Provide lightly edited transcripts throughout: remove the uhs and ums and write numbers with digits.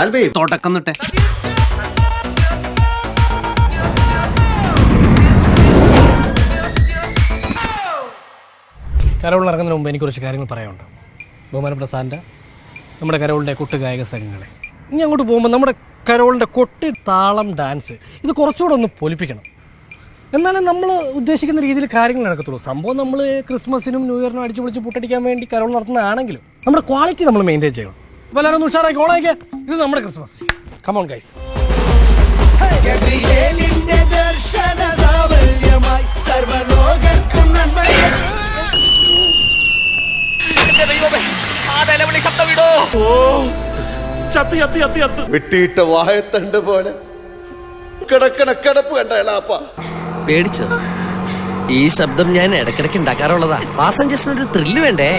ആൽബി തുടക്കം തൊട്ടേ കരോൾ ഇറങ്ങുന്നതിന് മുമ്പ് എനിക്ക് കുറച്ച് കാര്യങ്ങൾ പറയാനുണ്ട്. ബഹുമാനപ്പെട്ട സാറിൻ്റെ നമ്മുടെ കരോളിൻ്റെ കൊട്ടുഗായക സംഘങ്ങളെ ഇനി അങ്ങോട്ട് പോകുമ്പോൾ നമ്മുടെ കരോളിൻ്റെ കൊട്ടി താളം ഡാൻസ് ഇത് കുറച്ചുകൂടെ ഒന്ന് പൊലിപ്പിക്കണം. എന്നാലും നമ്മൾ ഉദ്ദേശിക്കുന്ന രീതിയിൽ കാര്യങ്ങൾ നടക്കത്തുള്ളൂ. സംഭവം നമ്മൾ ക്രിസ്മസിനും ന്യൂ ഇയറിനും അടിച്ചു പൊളിച്ച് പുട്ടടിക്കാൻ വേണ്ടി കരോൾ നടത്തുന്നതാണെങ്കിലും നമ്മുടെ ക്വാളിറ്റി നമ്മൾ മെയിൻറ്റെയിൻ ചെയ്യണം. അപ്പോൾ എല്ലാവരും ഒന്ന് ഉഷാറാക്കി ഓണാക്കിയ ഇത് നമ്മുടെ ക്രിസ്മസ്. Come on guys. വിട്ടിയിട്ട വായത്തണ്ട് പോലെ കിടക്കണ കിടപ്പ് കണ്ടപ്പ പേടിച്ചോ? ഈ ശബ്ദം ഞാൻ ഇടക്കിടക്ക് ഉണ്ടാക്കാറുള്ളതാ. പാസഞ്ചേഴ്സിനൊരു ത്രില്ല് വേണ്ടേ?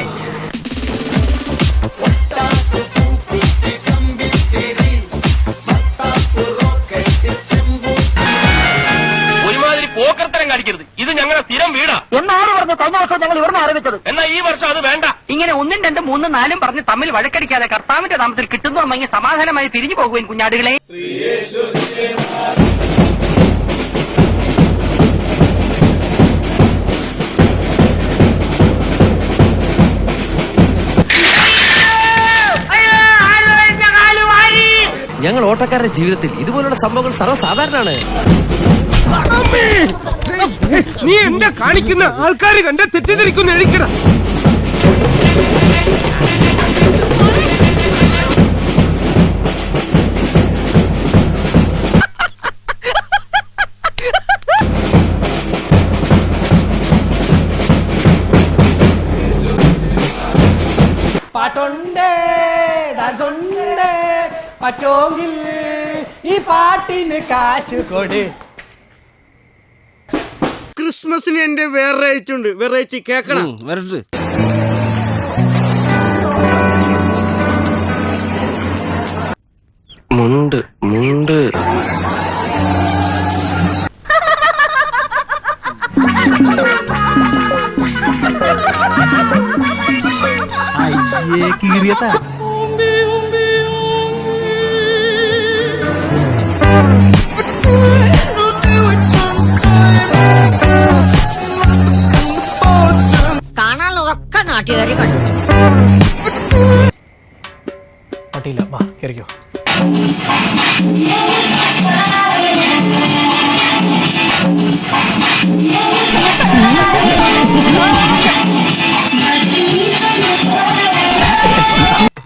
ഒരുമാതിരി പോക്കർത്തരം കാണിക്കരുത്. ഇത് ഞങ്ങളുടെ സ്ഥിരം വീടാ. എന്നാണ് പറഞ്ഞു കഴിഞ്ഞ വർഷം ഞങ്ങൾ ഇവിടുന്ന് ആരംഭിച്ചത്. എന്നാ ഈ വർഷം അത് വേണ്ട. ഇങ്ങനെ 1, 2, 3, 4 പറഞ്ഞ് തമ്മിൽ വഴക്കടിക്കാതെ കർത്താവിന്റെ നാമത്തിൽ കിട്ടുന്നു അമ്മങ്ങി സമാധാനമായി തിരിഞ്ഞു പോകുവാൻ കുഞ്ഞാടുകളെ. ഞങ്ങൾ ഓട്ടക്കാരുടെ ജീവിതത്തിൽ ഇതുപോലുള്ള സംഭവങ്ങൾ സർവ്വസാധാരണമാണ്. നീ എന്താ കാണിക്കുന്ന? ആൾക്കാർ കണ്ട തെറ്റിദ്ധരിക്കുന്ന എഴുതിക്കണം. പാട്ടുണ്ട് ഡാൻസ് ഉണ്ട് പറ്റോങ്കിൽ ഈ പാട്ടിന് കാശ് കൊട്. ക്രിസ്മസിന് എന്റെ വെറൈറ്റി ഉണ്ട്. വെറൈറ്റി കേക്കണം. വരട്ടെ. മുണ്ട് മുണ്ട് കീറിയതാ. കാണാനുള്ളതൊക്കെ നാട്ടുകാരെ കണ്ടു. പറ്റിയില്ല, വാ കയറിക്കോ.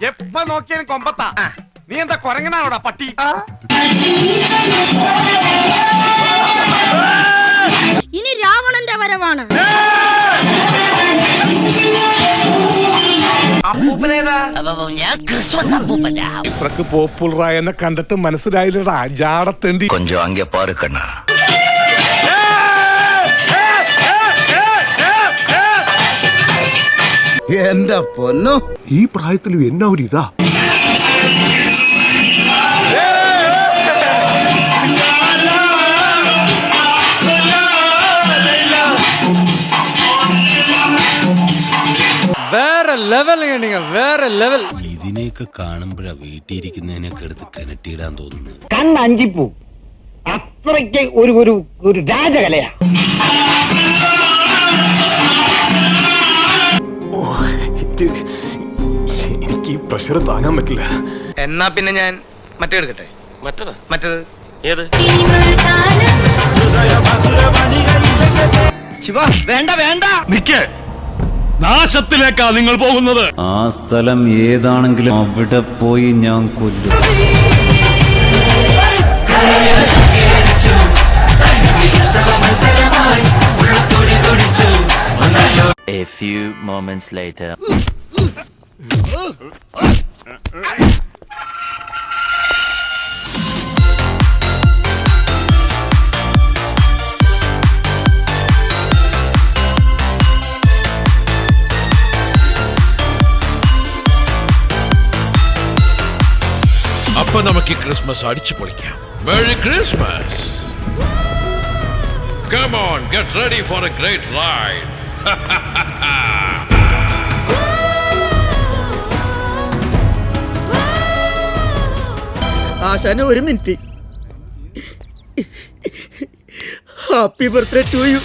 എപ്പ നോക്കിയാലും കൊമ്പത്താ. നീ എന്താ കൊരങ്ങനാണോടാ പട്ടി? ഇനി രാവണന്റെ വരവാണ്. ഇത്രക്ക് പോപ്പുലറായ എന്നെ കണ്ടിട്ട് മനസ്സിലായില്ലടാ ജാടത്തേണ്ടി. കൊഞ്ചം അങ്ങ പാറ് കണ്ണ. എന്റെ പൊന്നോ, ഈ പ്രായത്തിലും എന്നാ ഒരു ഇതാ. വേറെ ലെവൽ വേറെ ലെവൽ. ഇതിനെയൊക്കെ കാണുമ്പോഴാ വീട്ടിയിരിക്കുന്നതിനൊക്കെ എടുത്ത് കിണറ്റിയിടാൻ തോന്നുന്നു. കണ്ണഞ്ചിപ്പൂ അത്രയ്ക്ക് ഒരു രാജകലയാ. എനിക്ക് ഈ പ്രഷർ താങ്ങാൻ പറ്റില്ല. എന്നാ പിന്നെ ഞാൻ മറ്റേ എടുക്കട്ടെ. മറ്റേത് ഏത്? ശിവ വേണ്ട വേണ്ട. നിക്ക്, നാശത്തിലേക്കാ നിങ്ങൾ പോകുന്നത്. ആ സ്ഥലം ഏതാണെങ്കിലും അവിടെ പോയി ഞാൻ കൊല്ലും. A few moments later. അപ്പൊ നമുക്ക് ക്രിസ്മസ് അടിച്ചു പൊളിക്കാം. Merry Christmas! Come on, get ready for a great ride. ആശാന ഒരു minute. Happy birthday to U.